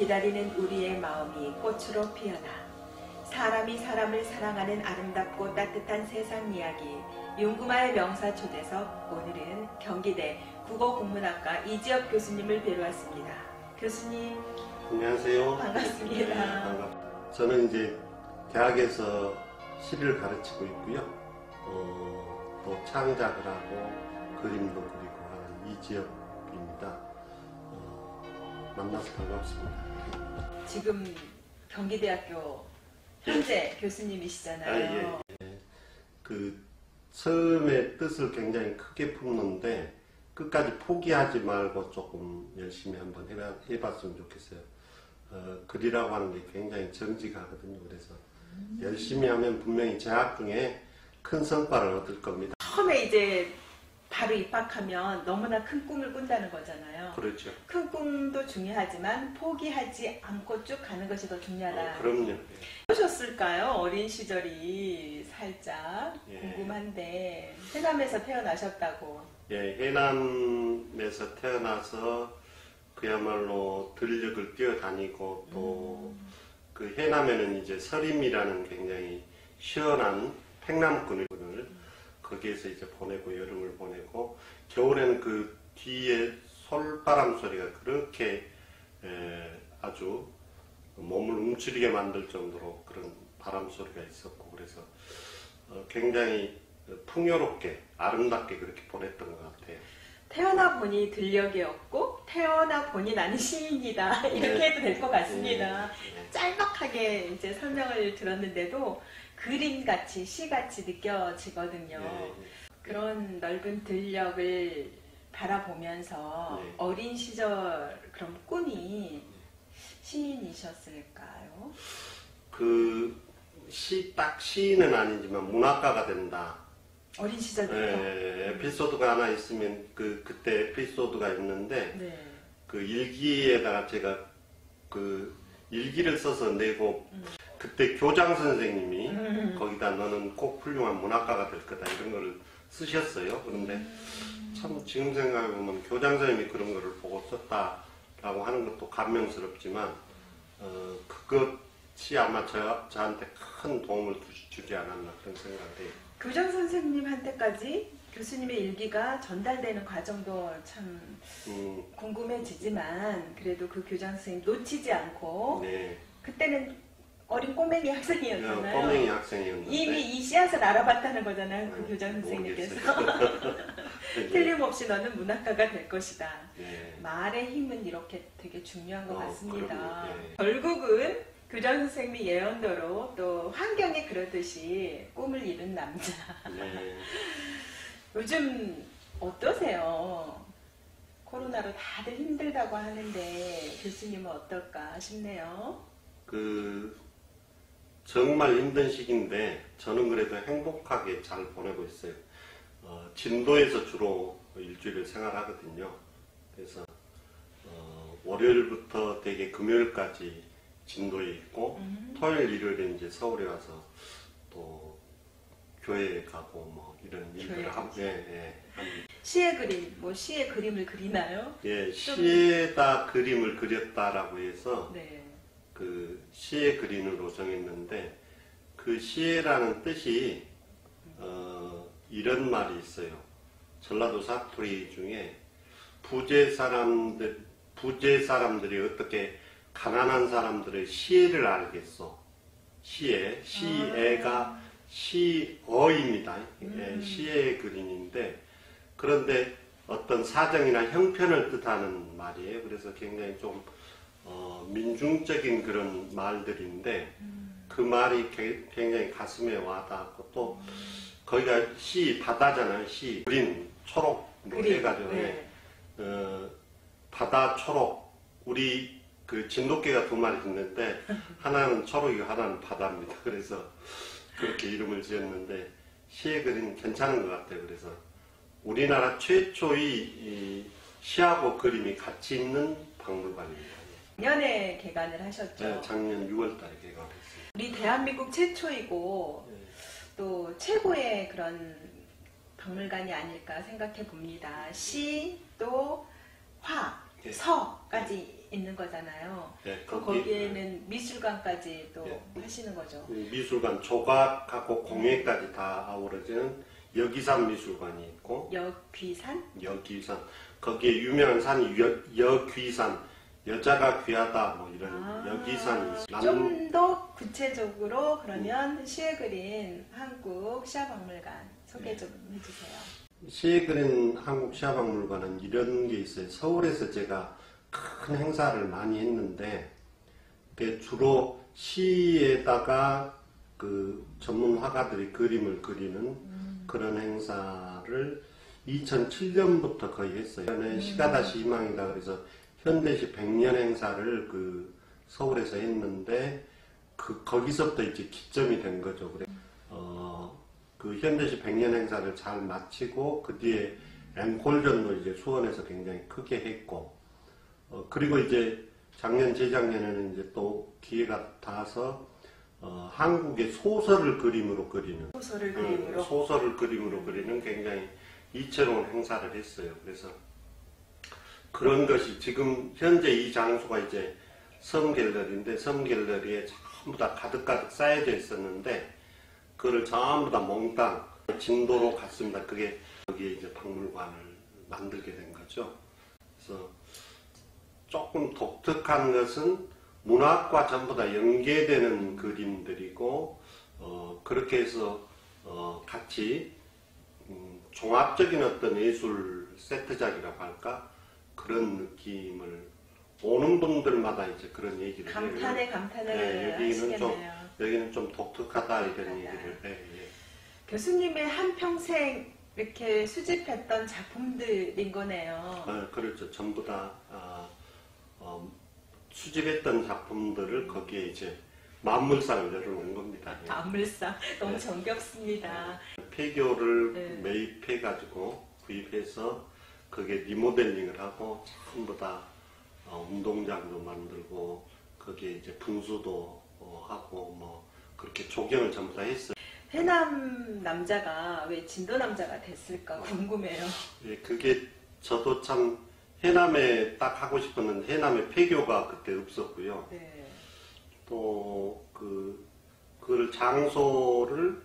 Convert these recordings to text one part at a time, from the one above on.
기다리는 우리의 마음이 꽃으로 피어나 사람이 사람을 사랑하는 아름답고 따뜻한 세상 이야기 윤구마의 명사 초대석. 오늘은 경기대 국어국문학과 이지엽 교수님을 뵈러 왔습니다. 교수님 안녕하세요. 반갑습니다. 네, 반갑습니다. 저는 이제 대학에서 시를 가르치고 있고요. 또 창작을 하고 그림도 그리고 하는 이지엽입니다. 만나서 반갑습니다. 지금 경기대학교 현재 교수님이시잖아요. 예. 그 처음에 뜻을 굉장히 크게 품는데 끝까지 포기하지 말고 조금 열심히 한번 해봤으면 좋겠어요. 글이라고 하는 게 굉장히 정직하거든요. 그래서 열심히 하면 분명히 재학 중에 큰 성과를 얻을 겁니다. 처음에 이제 바로 입학하면 너무나 큰 꿈을 꾼다는 거잖아요. 그렇죠. 큰 꿈도 중요하지만 포기하지 않고 쭉 가는 것이 더 중요하다. 그럼요. 어떠셨을까요? 어린 시절이 살짝 궁금한데 해남에서 태어나셨다고. 예, 해남에서 태어나서 그야말로 들녘을 뛰어다니고 또 그 해남에는 이제 서림이라는 굉장히 시원한 팽남꾼을 거기에서 이제 보내고 여름을 보내고 겨울에는 그 뒤에 솔바람 소리가 그렇게 아주 몸을 움츠리게 만들 정도로 그런 바람 소리가 있었고 그래서 굉장히 풍요롭게 아름답게 그렇게 보냈던 것 같아요. 태어나 보니 들녘이 없고 태어나 보니 나는 시인이다 이렇게 해도 될 것 같습니다. 짤막하게 이제 설명을 들었는데도 그림같이 시같이 느껴지거든요. 그런 넓은 들녘을 바라보면서 어린 시절 그럼 꿈이 시인이셨을까요? 딱 시인은 아니지만 문학가가 된다. 어린 시절부터? 에피소드가 하나 있으면 그때 에피소드가 있는데 그 일기에다가 제가 그 일기를 써서 내고 그때 교장 선생님이 거기다 너는 꼭 훌륭한 문학가가 될 거다 이런 거를 쓰셨어요. 그런데 참 지금 생각해보면 교장 선생님이 그런 거를 보고 썼다라고 하는 것도 감명스럽지만 그것이 아마 저한테 큰 도움을 주지 않았나 그런 생각을 해요. 교장 선생님한테까지 교수님의 일기가 전달되는 과정도 참 궁금해지지만 그래도 그 교장 선생님 놓치지 않고 그때는 어린 꼬맹이 학생이었잖아요. 꼬맹이 학생이었는데 이미 이 씨앗을 알아봤다는 거잖아요. 그 교장 선생님께서. 틀림없이 너는 문학가가 될 것이다. 말의 힘은 이렇게 되게 중요한 것 같습니다. 결국은 교장 선생님이 예언대로 또 환경이 그러듯이 꿈을 이룬 남자. 요즘 어떠세요? 코로나로 다들 힘들다고 하는데 교수님은 어떨까 싶네요. 정말 힘든 시기인데 저는 그래도 행복하게 잘 보내고 있어요. 진도에서 주로 일주일을 생활하거든요. 그래서 월요일부터 되게 금요일까지 진도에 있고 토요일 일요일에 이제 서울에 와서 또 교회에 가고 뭐 이런 일들을 하고 시의 그림, 뭐 시의 그림을 그리나요? 예, 시에다 그림을 그렸다라고 해서 그 시의 그림으로 정했는데 그 시라는 뜻이 이런 말이 있어요. 전라도 사투리 중에 부재 사람들이 어떻게 가난한 사람들의 시애를 알겠소. 시애가 시어입니다. 시애의 그림인데 그런데 어떤 사정이나 형편을 뜻하는 말이에요. 그래서 굉장히 좀 민중적인 그런 말들인데 그 말이 굉장히 가슴에 와닿았고 또 거기가 시 바다잖아요. 시 그린 초록으로 해가지고 바다 초록 우리 그 진돗개가 두 마리 있는데 하나는 초록이고 하나는 바다입니다. 그래서 그렇게 이름을 지었는데 시의 그림 괜찮은 것 같아요. 그래서 우리나라 최초의 시하고 그림이 같이 있는 박물관입니다. 작년에 개관을 하셨죠? 네, 작년 6월달에 개관했습니다. 우리 대한민국 최초이고 또 최고의 그런 박물관이 아닐까 생각해 봅니다. 시, 또 화, 예. 서까지 있는 거잖아요. 예, 거기에는 미술관까지 또 예. 하시는 거죠. 미술관 조각하고 공예까지 다 아우러지는 여기산 미술관이 있고 여귀산? 여귀산 거기에 유명한 산이 여귀산 여자가 귀하다 뭐 이런 여귀산이 있어요. 좀 더 구체적으로 그러면 시에 그린 한국 시아박물관 소개 좀 해주세요. 시에 그린 한국 시아박물관은 이런 게 있어요. 서울에서 제가 큰 행사를 많이 했는데 그게 주로 시에다가 그 전문 화가들이 그림을 그리는 그런 행사를 2007년부터 거의 했어요. 시가 다시 희망이다 그래서 현대시 100년 행사를 그 서울에서 했는데 거기서부터 이제 기점이 된 거죠. 그래 그 현대시 100년 행사를 잘 마치고 그 뒤에 앵콜전도 이제 수원에서 굉장히 크게 했고 그리고 이제 작년 재작년에는 이제 또 기회가 닿아서 한국의 소설을 그림으로 그리는 소설을 그림으로 그리는 굉장히 이채로운 행사를 했어요. 그래서 그런 것이 지금 현재 이 장소가 이제 섬갤러리인데 섬갤러리에 전부 다 가득가득 쌓여져 있었는데 그걸 전부 다 몽땅 진도로 갔습니다. 그게 거기에 이제 박물관을 만들게 된 거죠. 그래서 조금 독특한 것은 문학과 전부 다 연계되는 그림들이고 그렇게 해서 같이 종합적인 어떤 예술 세트작이라고 할까 그런 느낌을 오는 분들마다 이제 그런 얘기를 감탄을 하시겠네요. 여기는 좀 독특하다 이런 얘기를 해요. 예. 교수님의 한평생 이렇게 수집했던 작품들인 거네요. 그렇죠. 전부 다 수집했던 작품들을 거기에 이제 만물상을 열어놓은 겁니다. 예. 만물상 너무 정겹습니다. 폐교를 매입해가지고 구입해서 거기에 리모델링을 하고 전부 다 운동장도 만들고 거기에 이제 분수도 하고 뭐 그렇게 조경을 전부 다 했어요. 해남 남자가 왜 진도 남자가 됐을까 궁금해요. 예, 그게 저도 참 해남에 딱 하고 싶었는데 해남에 폐교가 그때 없었고요. 네. 또 그걸 장소를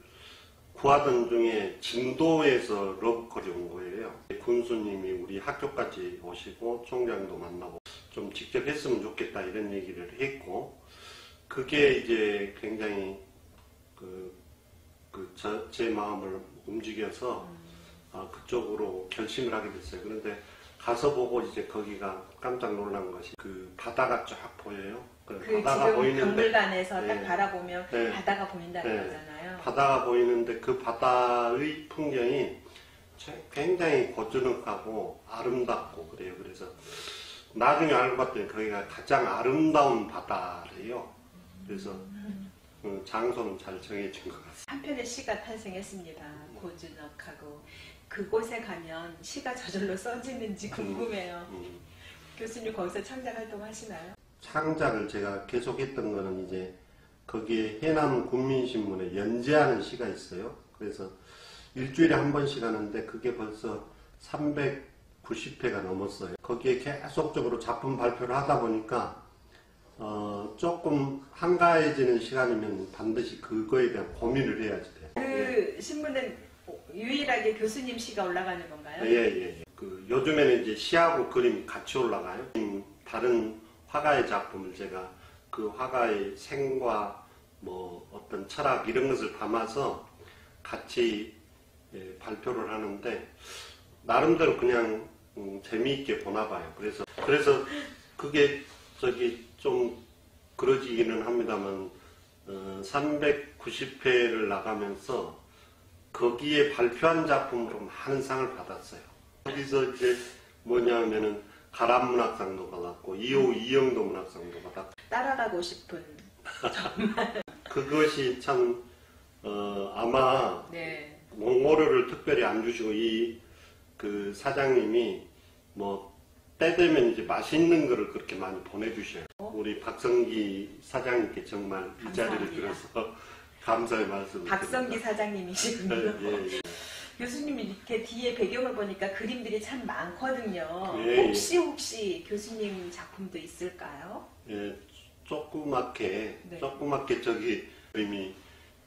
구하던 중에 진도에서 러브콜이 온 거예요. 군수님이 우리 학교까지 오시고 총장도 만나고 좀 직접 했으면 좋겠다 이런 얘기를 했고 그게 이제 굉장히 제 마음을 움직여서 그쪽으로 결심을 하게 됐어요. 그런데 가서 보고 이제 거기가 깜짝 놀란 것이 그 바다가 쫙 보여요. 바다가 지금 보이는데 박물관에서 딱 바라보면 네. 바다가 보인다는 거잖아요. 바다가 보이는데 그 바다의 풍경이 굉장히 고즈넉하고 아름답고 그래요. 그래서 나중에 알고 봤더니 거기가 가장 아름다운 바다래요. 그래서 장소는 잘 정해진 것 같습니다. 한 편의 시가 탄생했습니다. 고즈넉하고 그곳에 가면 시가 저절로 써지는지 궁금해요. 교수님 거기서 창작 활동 하시나요? 창작을 제가 계속했던 거는 이제 거기에 해남 국민신문에 연재하는 시가 있어요. 그래서 일주일에 한 번씩 하는데 그게 벌써 390회가 넘었어요. 거기에 계속적으로 작품 발표를 하다 보니까 조금 한가해지는 시간이면 반드시 그거에 대한 고민을 해야지 돼요. 그 신문은 유일하게 교수님 시가 올라가는 건가요? 예. 요즘에는 이제 시하고 그림이 같이 올라가요. 다른 화가의 작품을 제가 그 화가의 생과 뭐 어떤 철학 이런 것을 담아서 같이 발표를 하는데 나름대로 그냥 재미있게 보나 봐요. 그래서 그게 좀 그러지기는 합니다만 390회를 나가면서 거기에 발표한 작품으로 많은 상을 받았어요. 거기서 이제 뭐냐면은 가람문학상도 받았고 이영도 문학상도 받았고 따라가고 싶은 정말 그것이 참 아마 몽고료를 특별히 안 주시고 그 사장님이 뭐 때 되면 이제 맛있는 거를 그렇게 많이 보내주셔요. 우리 박성기 사장님께 정말 이 자리를 빌어서 감사의 말씀을 박성기 드립니다. 사장님이시군요. 예. 교수님 이렇게 뒤에 배경을 보니까 그림들이 참 많거든요. 예, 혹시 교수님 작품도 있을까요? 예, 조그맣게 네. 저기 그림이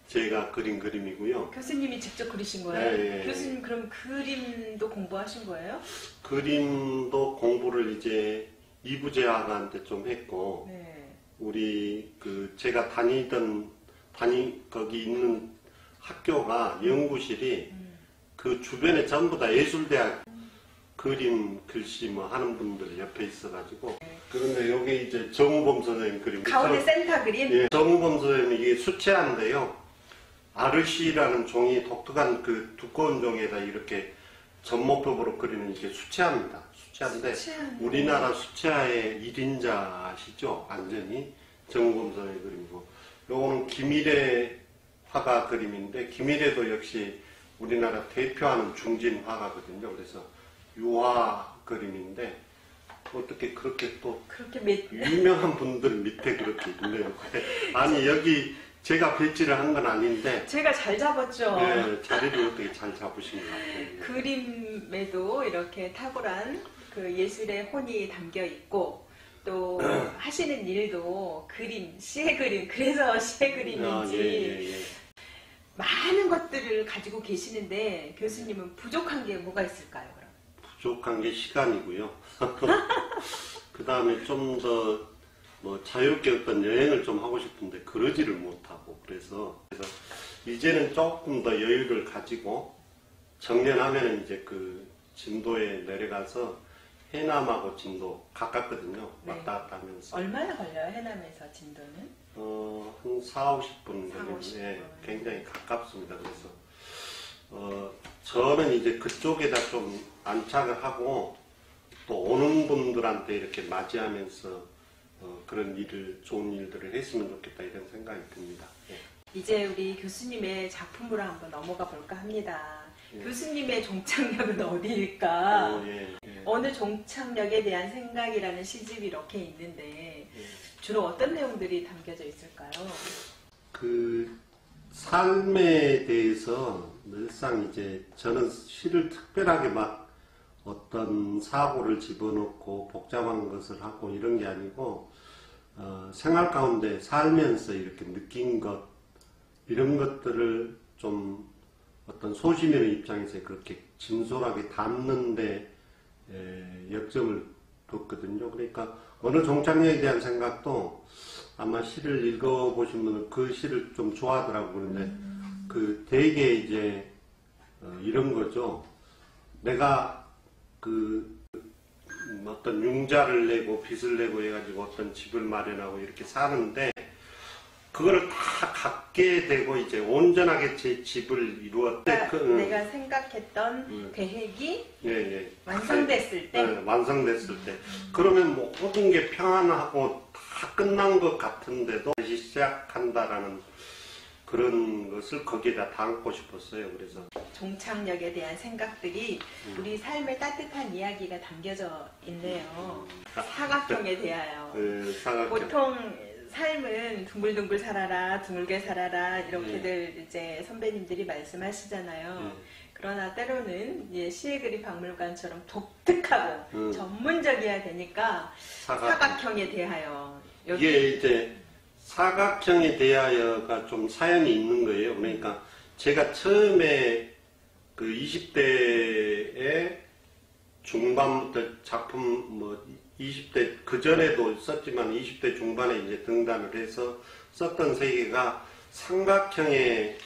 제가 그린 그림이고요. 교수님이 직접 그리신 거예요? 네, 교수님 그럼 그림도 공부하신 거예요? 그림도 공부를 이제 이부제학한테 좀 했고, 네. 우리 제가 거기 있는 학교가 연구실이 그 주변에 전부 다 예술대학 그림 글씨 뭐 하는 분들 옆에 있어가지고, 그런데 여기 이제 정우범 선생님 그림. 가운데 센터 그림? 예, 정우범 선생님이 이게 수채화인데요. 아르시라는 종이 독특한 그 두꺼운 종에다 이렇게 전모법으로 그리는 이게 수채화입니다. 수채화인데 우리나라 수채화의 1인자시죠. 완전히 정우범 선생님 그림이고, 요거는 김일의 화가 그림인데, 김일의도 역시 우리나라 대표하는 중진 화가거든요. 그래서 유화 그림인데 어떻게 그렇게 또 유명한 분들 밑에 그렇게 있네요. 아니 여기 제가 배치를 한 건 아닌데 제가 잘 잡았죠. 네, 자리를 어떻게 잘 잡으신 것 같아요. 그림에도 이렇게 탁월한 그 예술의 혼이 담겨 있고, 또 하시는 일도 그림, 시의 그림, 그래서 시의 그림인지 많은 것들을 가지고 계시는데, 교수님은 부족한 게 뭐가 있을까요? 그럼? 부족한 게 시간이고요. 그 다음에 좀 더 뭐 자유롭게 어떤 여행을 좀 하고 싶은데 그러지를 못하고, 그래서 이제는 조금 더 여유를 가지고 정년하면 이제 그 진도에 내려가서 해남하고 진도 가깝거든요. 왔다 갔다 하면서. 얼마나 걸려요, 해남에서 진도는? 한 4, 50분 4, 50분. 걸리는데 굉장히 가깝습니다. 그래서 저는 이제 그쪽에다 좀 안착을 하고 또 오는 분들한테 이렇게 맞이하면서 그런 좋은 일들을 했으면 좋겠다, 이런 생각이 듭니다. 예. 이제 우리 교수님의 작품으로 한번 넘어가 볼까 합니다. 교수님의 종착역은 어디일까? 어느 종착역에 대한 생각이라는 시집이 이렇게 있는데 주로 어떤 내용들이 담겨져 있을까요? 그 삶에 대해서 늘상 이제 저는 시를 특별하게 막 어떤 사고를 집어넣고 복잡한 것을 하고 이런 게 아니고, 생활 가운데 살면서 이렇게 느낀 것, 이런 것들을 좀 어떤 소시민의 입장에서 그렇게 진솔하게 담는데 역점을 뒀거든요. 그러니까 어느 종착역에 대한 생각도 아마 시를 읽어보신 분은 그 시를 좀 좋아하더라고요. 그런데 그 되게 이제 이런 거죠. 내가 어떤 융자를 내고 빚을 내고 해가지고 어떤 집을 마련하고 이렇게 사는데, 그거를 다 갖게 되고 이제 온전하게 제 집을 이루었대. 내가 생각했던 계획이 완성됐을 때. 완성됐을 때. 그러면 뭐 모든 게 평안하고 다 끝난 것 같은데도 다시 시작한다라는 그런 것을 거기에다 담고 싶었어요. 그래서 종착역에 대한 생각들이 우리 삶의 따뜻한 이야기가 담겨져 있네요. 사각형에 대하여. 사각형. 보통 삶은 둥글둥글 살아라, 드물게 살아라, 이렇게들 이제 선배님들이 말씀하시잖아요. 그러나 때로는 시의 그림 박물관처럼 독특하고 전문적이어야 되니까 사각형에 대하여. 이게 이제 사각형에 대하여가 좀 사연이 있는 거예요. 그러니까 제가 처음에 그 20대에 중반부터 작품 20대 그 전에도 썼지만 20대 중반에 이제 등단을 해서 썼던 세계가 삼각형에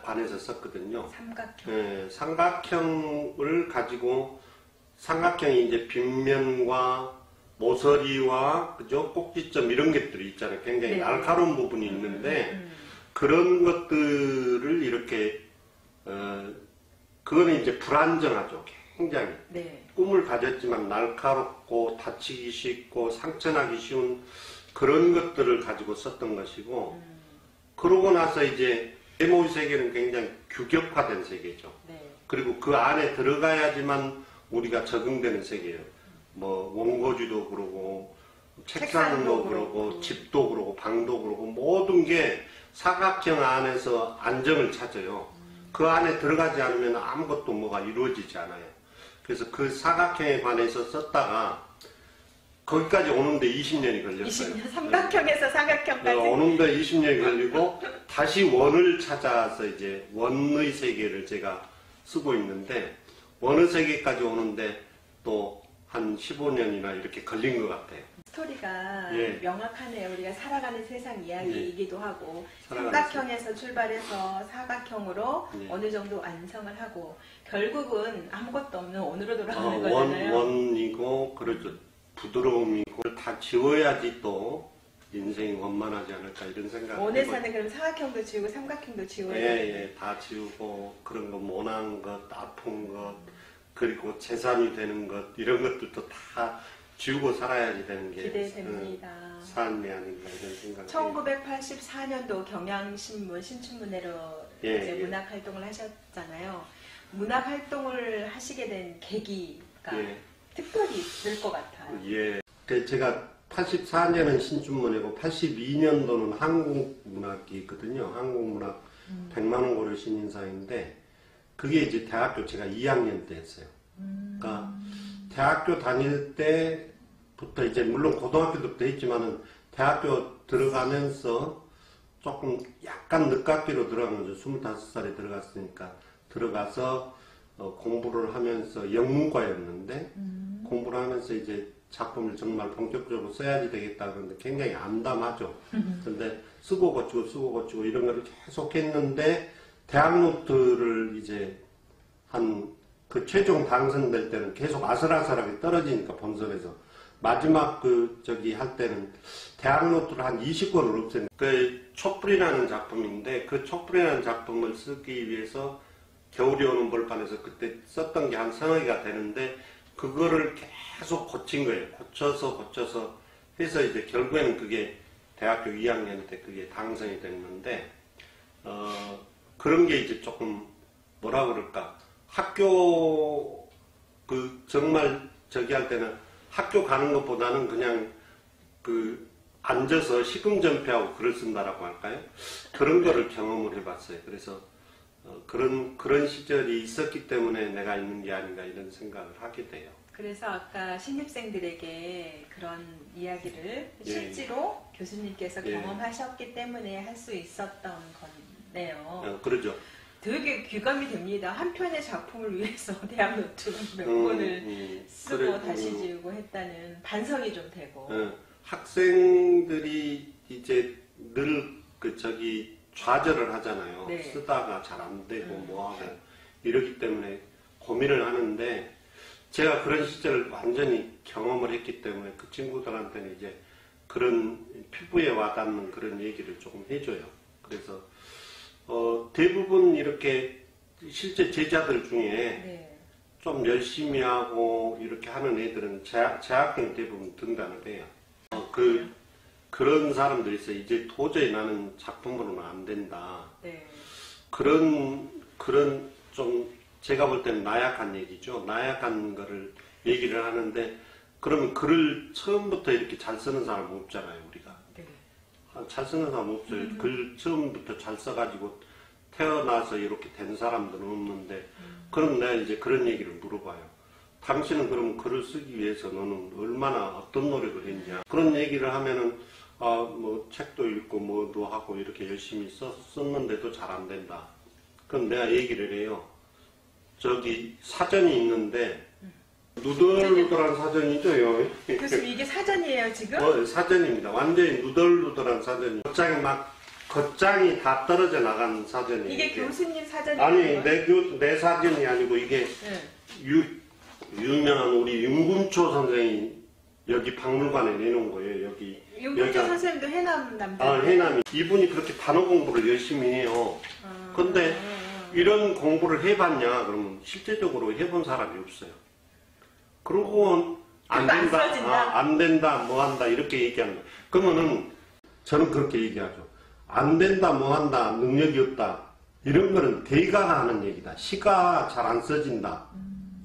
관해서 썼거든요. 삼각형. 삼각형을 가지고, 삼각형이 이제 빗면과 모서리와 그죠, 꼭지점 이런 것들이 있잖아요. 굉장히 날카로운 부분이 있는데 그런 것들을 이렇게 그거는 이제 불안정하죠. 굉장히 꿈을 가졌지만 날카롭고 다치기 쉽고 상처나기 쉬운 그런 것들을 가지고 썼던 것이고, 그러고 나서 이제 데모의 세계는 굉장히 규격화된 세계죠. 그리고 그 안에 들어가야지만 우리가 적응되는 세계예요. 뭐 원고지도 그러고 책상도 그러고 집도 그러고 방도 그러고 모든 게 사각형 안에서 안정을 찾아요. 그 안에 들어가지 않으면 아무것도 뭐가 이루어지지 않아요. 그래서 그 사각형에 관해서 썼다가 거기까지 오는데 20년이 걸렸어요. 20년, 삼각형에서 사각형까지? 오는데 20년이 걸리고 다시 원을 찾아서 이제 원의 세계를 제가 쓰고 있는데 원의 세계까지 오는데 또 한 15년이나 이렇게 걸린 것 같아요. 스토리가 예. 명확하네요. 우리가 살아가는 세상 이야기이기도 하고 삼각형에서 삼각형에서 출발해서 사각형으로 예. 어느 정도 완성을 하고 결국은 아무것도 없는 원으로 돌아가는 거잖아요. 원이고 그렇죠. 부드러움이고 다 지워야지 또 인생이 원만하지 않을까 이런 생각. 원에 사는 그럼 사각형도 지우고 삼각형도 지워야 돼요. 예, 다 지우고 그런 거 모난 것, 아픈 것, 그리고 재산이 되는 것 이런 것들도 다 지우고 살아야지 되는 게 기대됩니다. 삶이 아닌가 이런 생각. 1984년도 경향신문 신춘문예로 이제 문학 활동을 하셨잖아요. 문학 활동을 하시게 된 계기가 특별히 있을 것 같아요. 예. 제가 84년은 신춘문예고 82년도는 한국문학이거든요. 한국문학 100만 원 고려 신인상인데 그게 이제 대학교 제가 2학년 때 했어요. 그러니까 대학교 다닐 때부터 이제 물론 고등학교 때부터 했지만은 대학교 들어가면서 조금 약간 늦깎이로 들어간 거죠. 25살에 들어갔으니까 들어가서 공부를 하면서 영문과였는데 공부를 하면서 이제 작품을 정말 본격적으로 써야지 되겠다 그러는데 굉장히 암담하죠. 근데 쓰고 고치고 이런 거를 계속 했는데 대학 노트를 이제 한 그 최종 당선될 때는 계속 아슬아슬하게 떨어지니까 본선에서 마지막 할 때는 대학 노트를 한 20권을 없앴는데 그 촛불이라는 작품인데 그 촛불이라는 작품을 쓰기 위해서 겨울이 오는 벌판에서 그때 썼던 게 한 서너 개가 되는데 그거를 계속 고친 거예요. 고쳐서 해서 이제 결국에는 그게 대학교 2학년 때 그게 당선이 됐는데 그런 게 이제 조금 뭐라 그럴까 학교 정말 할 때는 학교 가는 것보다는 그냥 앉아서 시금전폐하고 글을 쓴다라고 할까요? 그런 거를 경험을 해봤어요. 그래서 그런 시절이 있었기 때문에 내가 있는 게 아닌가 이런 생각을 하게 돼요. 그래서 아까 신입생들에게 그런 이야기를 실제로 교수님께서 경험하셨기 때문에 할 수 있었던 거네요. 그러죠. 되게 귀감이 됩니다. 한 편의 작품을 위해서 대학 노트 몇 권을 쓰고 다시 지우고 했다는 반성이 좀 되고. 학생들이 이제 늘 좌절을 하잖아요. 네. 쓰다가 잘 안 되고 뭐하고 이러기 때문에 고민을 하는데 제가 그런 시절을 완전히 경험을 했기 때문에 그 친구들한테는 이제 그런 피부에 와닿는 그런 얘기를 조금 해줘요. 그래서 대부분 이렇게 실제 제자들 중에 좀 열심히 하고 이렇게 하는 애들은 재학생 대부분 등단을 해요. 그런 사람들이 있어요. 이제 도저히 나는 작품으로는 안 된다. 그런 좀 제가 볼 때는 나약한 얘기죠. 나약한 거를 얘기를 하는데 그러면 글을 처음부터 이렇게 잘 쓰는 사람은 없잖아요. 우리가. 잘 쓰는 사람은 없어요. 글 처음부터 잘 써가지고 태어나서 이렇게 된 사람들은 없는데 그럼 내가 이제 그런 얘기를 물어봐요. 당신은 그럼 글을 쓰기 위해서 너는 얼마나 어떤 노력을 했냐. 그런 얘기를 하면은 뭐 책도 읽고 뭐도 하고 이렇게 열심히 썼는데도 잘 안 된다. 그럼 내가 얘기를 해요. 저기 사전이 있는데 누덜누덜한 사전이죠. 교수님 이게 사전이에요 지금? 사전입니다. 완전히 누덜누덜한 사전이 겉장이 다 떨어져 나간 사전이에요. 이게 교수님 사전이에요? 아니 내 사전이 아니고 이게 유명한 우리 윤금초 선생이 여기 박물관에 내놓은 거예요. 여기 윤금초 선생님도 해남 남자. 해남이 이분이 그렇게 단어 공부를 열심히 해요. 근데 이런 공부를 해봤냐? 그러면 실제적으로 해본 사람이 없어요. 그러고 안 된다, 안 된다, 뭐 한다 이렇게 얘기한다. 그러면은 저는 그렇게 얘기하죠. 안 된다, 뭐 한다, 능력이 없다. 이런 거는 대가가 하는 얘기다. 시가 잘 안 써진다.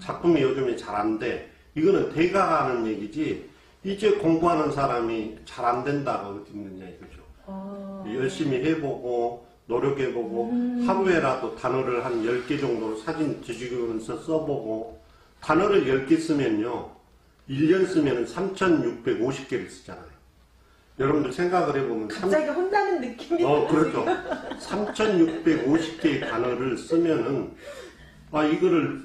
작품이 요즘에 잘 안 돼. 이거는 대가가 하는 얘기지. 이제 공부하는 사람이 잘 안 된다가 어디 있느냐 이거죠. 열심히 해보고 노력해보고 하루에라도 단어를 한 10개 정도로 사진 뒤지면서 써보고 단어를 10개 쓰면요 1년 쓰면 3,650개를 쓰잖아요. 여러분들 생각을 해보면 갑자기 혼나는 느낌이 그렇죠. 3,650개의 단어를 쓰면은 이거를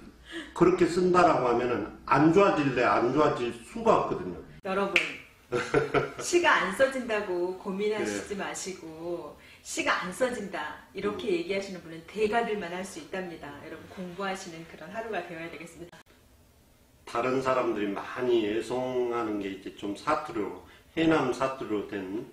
그렇게 쓴다라고 하면은 안 좋아질래 안 좋아질 수가 없거든요. 여러분 시가 안 써진다고 고민하시지 마시고 시가 안 써진다 이렇게 얘기하시는 분은 대가들만 할 수 있답니다. 여러분 공부하시는 그런 하루가 되어야 되겠습니다. 다른 사람들이 많이 애송하는 게 이제 좀 사투리로 해남 사투리로 된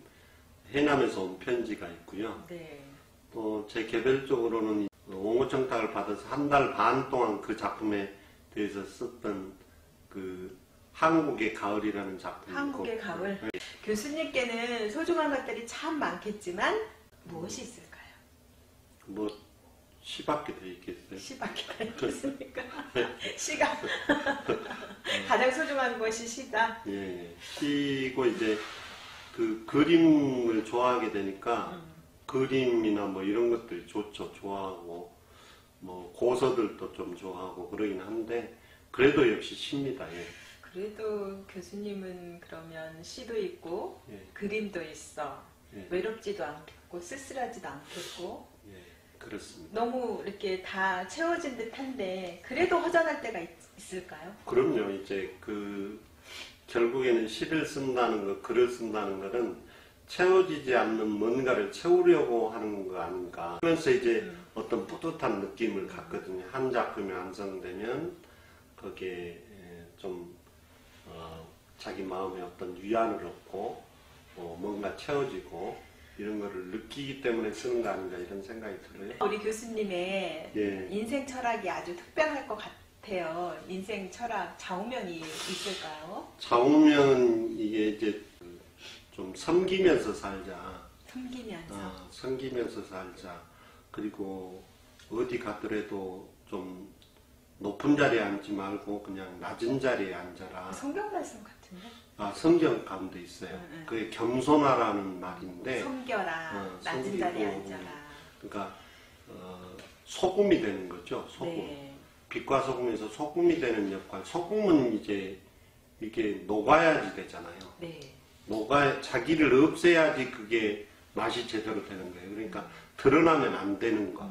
해남에서 온 편지가 있고요. 네. 또 제 개별적으로는 옹호청탁을 받아서 한 달 반 동안 그 작품에 대해서 썼던 그 한국의 가을이라는 작품. 한국의 가을. 네. 교수님께는 소중한 것들이 참 많겠지만 무엇이 있을까요? 뭐 시밖에 더 있겠어요? 시밖에 더 있겠습니까? 시가 가장 소중한 것이 시다. 예, 시고 이제 그 그림을 좋아하게 되니까 그림이나 뭐 이런 것들 좋죠. 좋아하고 뭐 고서들도 좀 좋아하고 그러긴 한데 그래도 역시 시입니다. 예. 그래도 교수님은 그러면 시도 있고 예. 그림도 있어. 예. 외롭지도 않겠고 쓸쓸하지도 않겠고. 예, 그렇습니다. 너무 이렇게 다 채워진 듯한데 그래도 허전할 때가 있을까요? 그럼요. 이제 그 결국에는 시를 쓴다는 것, 글을 쓴다는 것은 채워지지 않는 뭔가를 채우려고 하는 거 아닌가. 그러면서 이제 어떤 뿌듯한 느낌을 갖거든요. 한 작품이 완성되면 거기에 좀 자기 마음에 어떤 위안을 얻고 뭔가 채워지고 이런 거를 느끼기 때문에 쓰는 거 아닌가 이런 생각이 들어요. 우리 교수님의 예. 인생 철학이 아주 특별할 것 같아요. 인생 철학 좌우명이 있을까요? 좌우명은 이게 이제 좀 섬기면서 살자. 섬기면서. 섬기면서 살자. 그리고 어디 가더라도 좀 높은 자리에 앉지 말고 그냥 낮은 자리에 앉아라. 성경 말씀 같은데? 성경 가운데 있어요. 그게 겸손하라는 말인데. 섬겨라. 낮은 자리에 앉아라. 그러니까 소금이 되는 거죠. 소금. 네. 빛과 소금에서 소금이 되는 역할. 소금은 이제 이게 녹아야지 되잖아요. 네. 자기를 없애야지 그게 맛이 제대로 되는 거예요. 그러니까 드러나면 안 되는 것.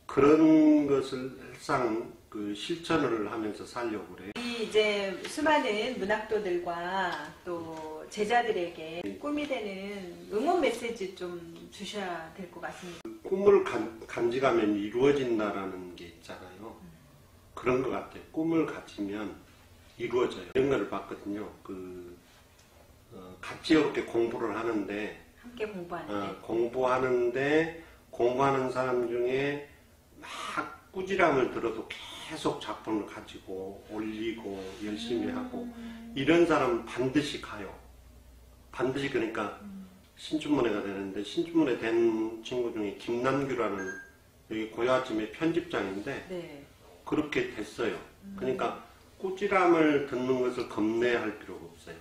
그런 것을 항상 그 실천을 하면서 살려고 그래요. 이제 수많은 문학도들과 또 제자들에게 꿈이 되는 응원 메시지 좀 주셔야 될 것 같습니다. 꿈을 간직하면 이루어진다라는 게 있잖아요. 그런 것 같아요. 꿈을 가지면 이루어져요. 이런 걸 봤거든요. 같이 이렇게 공부를 하는데 함께 공부하는데 공부하는 사람 중에 막 꾸지람을 들어도 계속 작품을 가지고 올리고 열심히 하고 이런 사람은 반드시 가요. 반드시. 그러니까 신춘문예가 되는데 신춘문예 된 친구 중에 김남규라는 여기 고요아침의 편집장인데 네. 그렇게 됐어요. 그러니까 꾸지람을 듣는 것을 겁내할 필요가 없어요.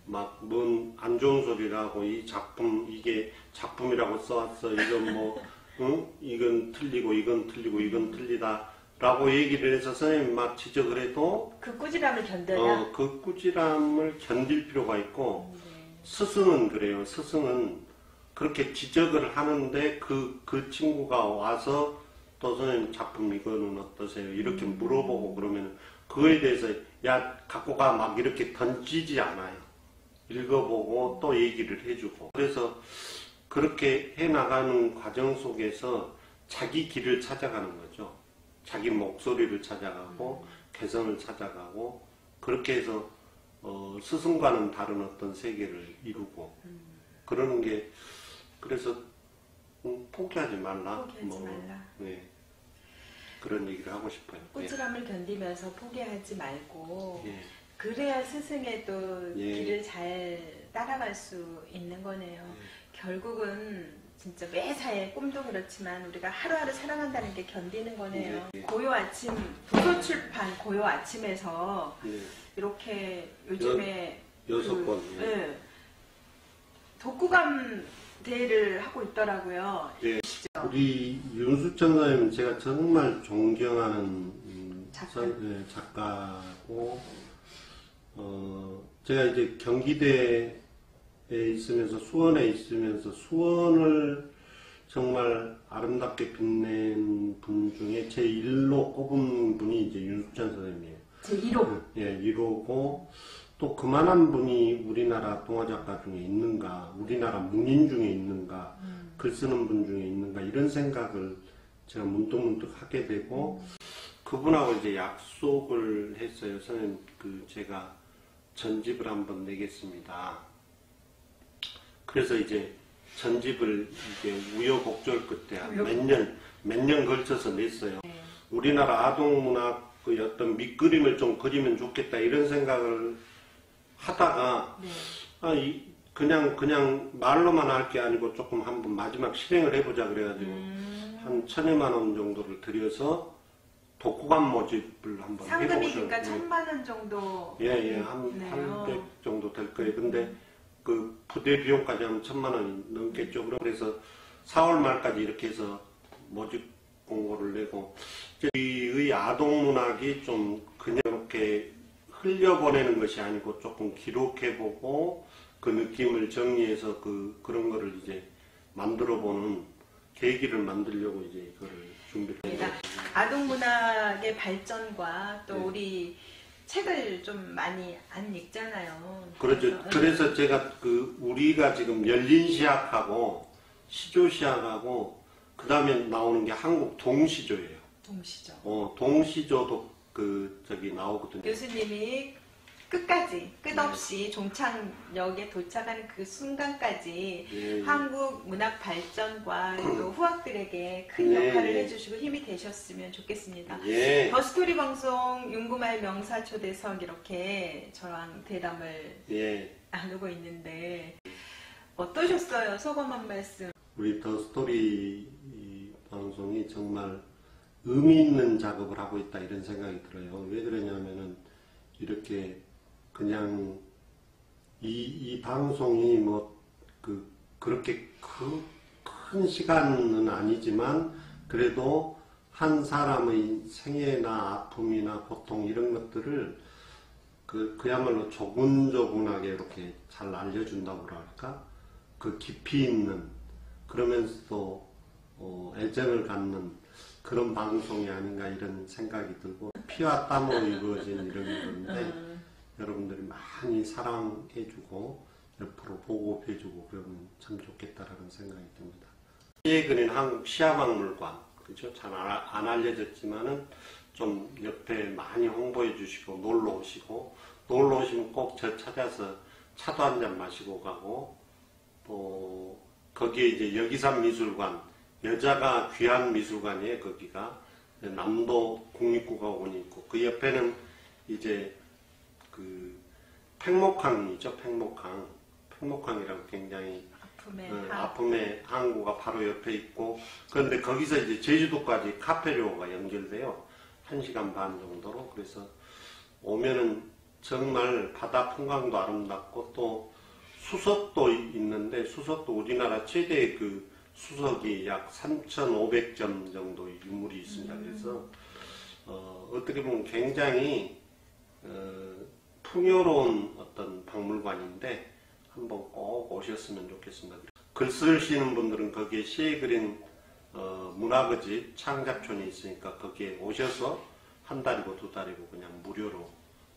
막 뭔 안 좋은 소리라고 이 작품 이게 작품이라고 써왔어 이건 뭐 이건 틀리고 이건 틀리고 이건 틀리다라고 얘기를 해서 선생님이 막 지적을 해도 그 꾸지람을 견뎌야 그 꾸지람을 견딜 필요가 있고 스승은 그래요. 스승은 그렇게 지적을 하는데 그 친구가 와서 또 선생님 작품 이거는 어떠세요? 이렇게 물어보고 그러면 그거에 대해서 야 갖고 가 막 이렇게 던지지 않아요. 읽어보고 또 얘기를 해주고 그래서 그렇게 해나가는 과정 속에서 자기 길을 찾아가는 거죠. 자기 목소리를 찾아가고 개성을 찾아가고 그렇게 해서 스승과는 다른 어떤 세계를 이루고 그러는 게 그래서 포기하지 말라. 말라. 네. 그런 얘기를 하고 싶어요. 꾸지람을 견디면서 포기하지 말고 예. 그래야 스승의 또 예. 길을 잘 따라갈 수 있는 거네요. 결국은 진짜 매사에 꿈도 그렇지만 우리가 하루하루 살아간다는 게 견디는 거네요. 고요 아침 도서출판 고요 아침에서 이렇게 요즘에 6권. 네, 독후감 대회를 하고 있더라고요. 예. 우리 윤수천 선생님은 제가 정말 존경하는 작가고, 제가 이제 경기대에 있으면서 수원에 있으면서 수원을 정말 아름답게 빛낸 분 중에 제 1로 꼽은 분이 이제 윤수천 선생님이에요. 제 1호? 예, 1호고, 또 그만한 분이 우리나라 동화작가 중에 있는가, 우리나라 문인 중에 있는가, 글 쓰는 분 중에 있는가, 이런 생각을 제가 문득문득 하게 되고, 그분하고 이제 약속을 했어요. 선생님, 제가 전집을 한번 내겠습니다. 그래서 이제 전집을 이제 우여곡절 끝에 몇 년 걸쳐서 냈어요. 우리나라 아동문학 어떤 밑그림을 좀 그리면 좋겠다, 이런 생각을 하다가, 그냥 말로만 할 게 아니고 조금 한번 마지막 실행을 해보자 그래가지고, 한 1,000여만 원 정도를 들여서 독후감 모집을 한번 해보고. 상금이 그러니까 1,000만 원 정도. 한 800 정도 될 거예요. 근데 그 부대 비용까지 하면 1,000만 원이 넘겠죠. 그래서 4월 말까지 이렇게 해서 모집 공고를 내고, 저희의 아동문학이 좀 그냥 이렇게 흘려보내는 것이 아니고 조금 기록해보고 그 느낌을 정리해서 그런 거를 이제 만들어보는 계기를 만들려고 이제 그걸 준비를 했습니다. 아동문학의 발전과 또 우리 책을 좀 많이 안 읽잖아요. 그렇죠. 그래서 제가 우리가 지금 열린시학하고 시조시학하고 그 다음에 나오는 게 한국 동시조예요. 동시조. 동시조도 나오거든요. 교수님이 끝없이 종착역에 도착하는 그 순간까지 한국 문학 발전과 또 후학들에게 큰 역할을 해주시고 힘이 되셨으면 좋겠습니다. 더스토리 방송 윤구말 명사 초대석 이렇게 저랑 대담을 나누고 있는데 어떠셨어요? 소감 한 말씀. 우리 더스토리 방송이 정말 의미 있는 작업을 하고 있다, 이런 생각이 들어요. 왜 그러냐면은 이렇게 그냥 이 방송이 그렇게 큰 시간은 아니지만 그래도 한 사람의 생애나 아픔이나 고통 이런 것들을 그야말로 조근조근하게 이렇게 잘 알려준다고 할까? 그 깊이 있는, 그러면서도 애정을 갖는 그런 방송이 아닌가, 이런 생각이 들고, 피와 땀으로 이루어진 이런 건데 여러분들이 많이 사랑해주고 옆으로 보고해주고 그러면 참 좋겠다라는 생각이 듭니다. 시에 그린 한국 시야박물관, 그죠? 잘 안 알려졌지만은 좀 옆에 많이 홍보해 주시고 놀러 오시면 꼭 저 찾아서 차도 한잔 마시고 가고, 또 거기에 이제 여기산 미술관, 여자가 귀한 미술관이에요. 거기가 남도 국립국어원이 있고, 그 옆에는 이제 팽목항이죠. 팽목항이라고 굉장히 아픔의 항구가 바로 옆에 있고, 그런데 거기서 이제 제주도까지 카페료가 연결돼요. 1시간 반 정도로. 그래서 오면은 정말 바다 풍광도 아름답고, 또 수석도 있는데, 수석도 우리나라 최대의 수석이 약 3,500점 정도의 유물이 있습니다. 그래서 어떻게 보면 굉장히 풍요로운 어떤 박물관인데 한번 꼭 오셨으면 좋겠습니다. 글 쓰시는 분들은 거기에 시에 그린 문학의 창작촌이 있으니까 거기에 오셔서 한 달이고 두 달이고 그냥 무료로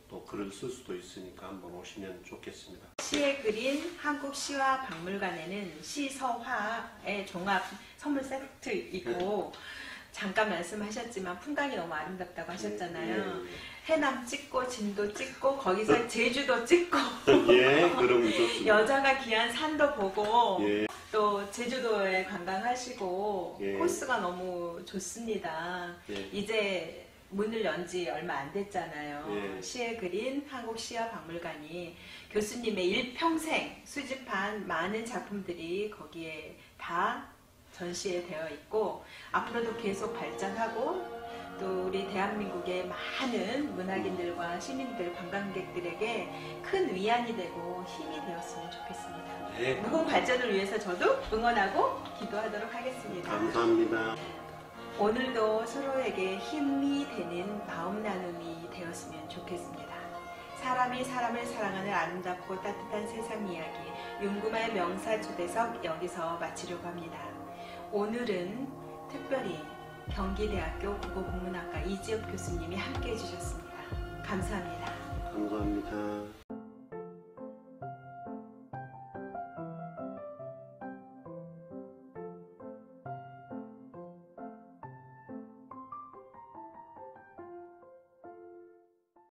또 글을 쓸 수도 있으니까 한번 오시면 좋겠습니다. 시에 그린 한국 시화 박물관에는 시서화의 종합 선물 세트 있고, 잠깐 말씀하셨지만 풍광이 너무 아름답다고 하셨잖아요. 해남 찍고 진도 찍고 거기서 제주도 찍고 그럼 좋습니다. 여자가 귀한 산도 보고 또 제주도에 관광하시고 코스가 너무 좋습니다. 이제 문을 연 지 얼마 안 됐잖아요. 시에 그린 한국 시화 박물관이 교수님의 일평생 수집한 많은 작품들이 거기에 다 전시되어 있고, 앞으로도 계속 발전하고 또 우리 대한민국의 많은 문학인들과 시민들, 관광객들에게 큰 위안이 되고 힘이 되었으면 좋겠습니다. 네. 무궁 발전을 위해서 저도 응원하고 기도하도록 하겠습니다. 감사합니다. 오늘도 서로에게 힘이 되는 마음 나눔이 되었으면 좋겠습니다. 사람이 사람을 사랑하는 아름답고 따뜻한 세상 이야기 윤구마의 명사 초대석 여기서 마치려고 합니다. 오늘은 특별히 경기대학교 국어국문학과 이지엽 교수님이 함께해 주셨습니다. 감사합니다. 감사합니다.